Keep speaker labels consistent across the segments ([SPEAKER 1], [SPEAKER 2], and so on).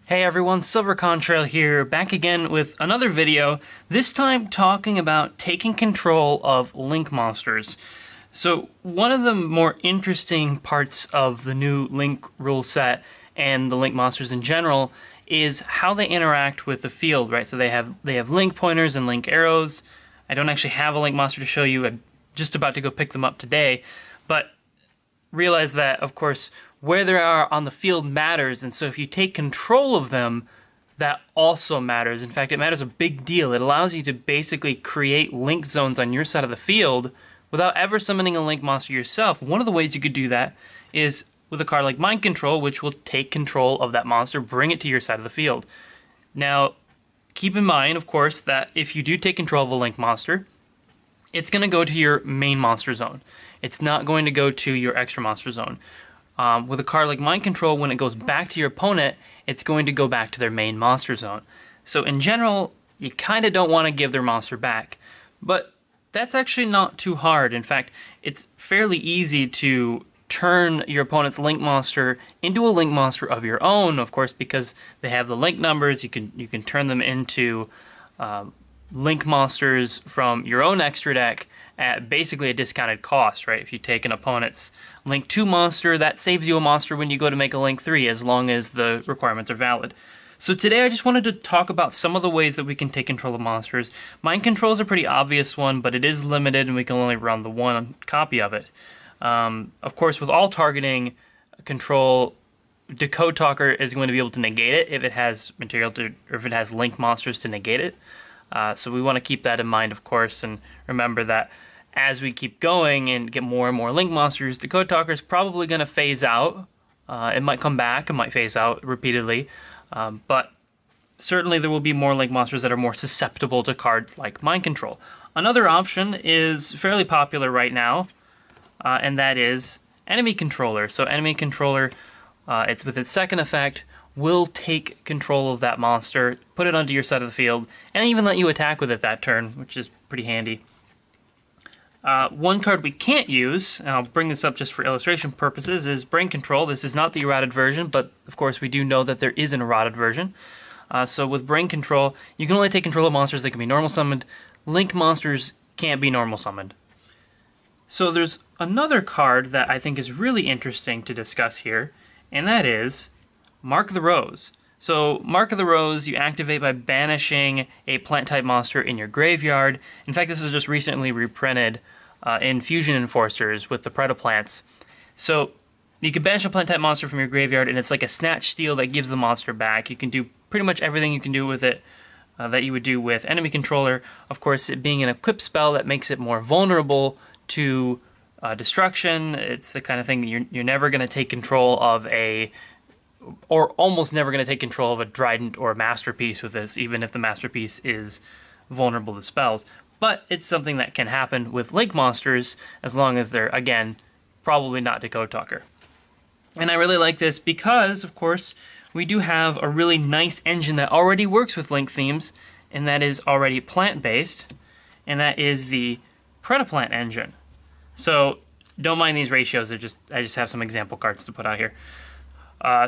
[SPEAKER 1] Hey everyone, Silver Contrail here, back again with another video, this time talking about taking control of Link monsters. So one of the more interesting parts of the new Link rule set and the Link monsters in general is how they interact with the field, right? So they have Link pointers and Link arrows. I don't actually have a Link monster to show you. I'm just about to go pick them up today, but realize that, of course, where they are on the field matters, and so if you take control of them, that also matters. In fact, it matters a big deal. It allows you to basically create link zones on your side of the field without ever summoning a link monster yourself. One of the ways you could do that is with a card like Mind Control, which will take control of that monster, bring it to your side of the field. Now, keep in mind, of course, that if you do take control of a link monster, it's going to go to your main monster zone. It's not going to go to your extra monster zone. With a card like Mind Control, when it goes back to your opponent, it's going to go back to their main monster zone. So in general, you kind of don't want to give their monster back. But that's actually not too hard. In fact, it's fairly easy to turn your opponent's link monster into a link monster of your own, of course, because they have the link numbers. You can turn them into link monsters from your own extra deck at basically a discounted cost, right? If you take an opponent's Link 2 monster, that saves you a monster when you go to make a Link 3, as long as the requirements are valid. So today I just wanted to talk about some of the ways that we can take control of monsters. Mind Control is a pretty obvious one, but it is limited and we can only run the one copy of it. Of course, with all targeting control, Decode Talker is going to be able to negate it if it has material to, or if it has link monsters to negate it. So we want to keep that in mind, of course, and remember that as we keep going and get more and more link monsters, Decode Talker is probably going to phase out. It might come back, it might phase out repeatedly, but certainly there will be more link monsters that are more susceptible to cards like Mind Control. Another option is fairly popular right now, and that is Enemy Controller. So Enemy Controller, it's with its second effect, will take control of that monster, put it onto your side of the field, and even let you attack with it that turn, which is pretty handy. One card we can't use, and I'll bring this up just for illustration purposes, is Brain Control. This is not the eroded version, but of course we do know that there is an eroded version. So with Brain Control, you can only take control of monsters that can be normal summoned. Link monsters can't be normal summoned. So there's another card that I think is really interesting to discuss here, and that is Mark the Rose. So Mark of the Rose you activate by banishing a plant-type monster in your graveyard. In fact, this was just recently reprinted in Fusion Enforcers with the Predaplants. So you can banish a plant-type monster from your graveyard, and it's like a Snatch Steal that gives the monster back. You can do pretty much everything you can do with it that you would do with Enemy Controller. Of course, it being an equipped spell that makes it more vulnerable to destruction. It's the kind of thing that you're never going to take control of or almost never going to take control of a Trident or a Masterpiece with this, even if the Masterpiece is vulnerable to spells. But it's something that can happen with Link monsters, as long as they're, again, probably not Decode Talker. And I really like this because, of course, we do have a really nice engine that already works with Link themes, and that is already plant-based, and that is the Predaplant engine. So don't mind these ratios, I just have some example cards to put out here.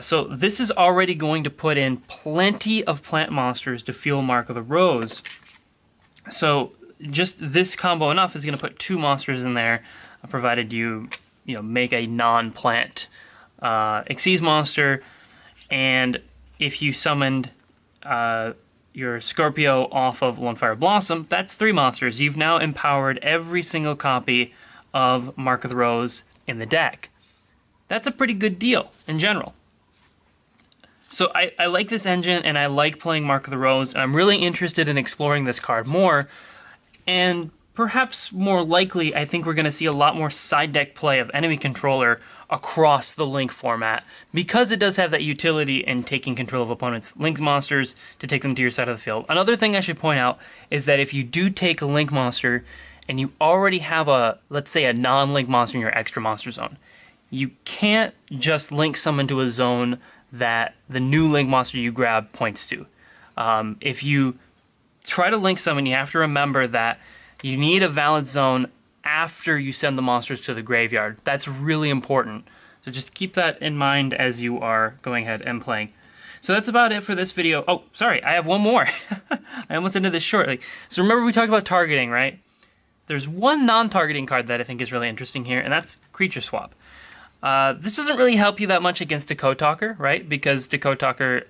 [SPEAKER 1] So this is already going to put in plenty of plant monsters to fuel Mark of the Rose. So just this combo enough is going to put 2 monsters in there, provided you make a non-plant Xyz monster. And if you summoned your Scorpio off of Lunefire Blossom, that's 3 monsters. You've now empowered every single copy of Mark of the Rose in the deck. That's a pretty good deal in general. So I like this engine, and I like playing Mark of the Rose, and I'm really interested in exploring this card more. And perhaps more likely, I think we're going to see a lot more side deck play of Enemy Controller across the Link format, because it does have that utility in taking control of opponents' Link monsters to take them to your side of the field. Another thing I should point out is that if you do take a Link monster, and you already have let's say a non-Link monster in your extra monster zone, you can't just Link summon to a zone that the new Link monster you grab points to. If you try to Link summon, you have to remember that you need a valid zone after you send the monsters to the graveyard. That's really important. So just keep that in mind as you are going ahead and playing. So that's about it for this video. Oh, sorry, I have one more. I almost ended this shortly. So remember we talked about targeting, right? There's one non-targeting card that I think is really interesting here, and that's Creature Swap. This doesn't really help you that much against Decode Talker, right? Because Decode Talker,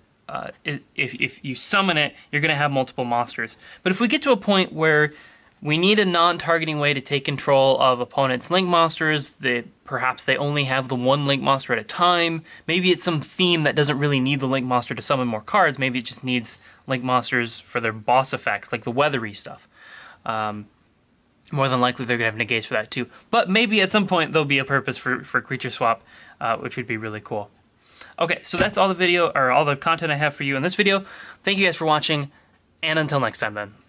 [SPEAKER 1] if you summon it, you're going to have multiple monsters. But if we get to a point where we need a non-targeting way to take control of opponents' link monsters, perhaps they only have the one link monster at a time. Maybe it's some theme that doesn't really need the link monster to summon more cards. Maybe it just needs link monsters for their boss effects, like the weathery stuff. More than likely they're going to have negates for that too. But maybe at some point there'll be a purpose for Creature Swap, which would be really cool. Okay, so that's all the content I have for you in this video. Thank you guys for watching, and until next time then.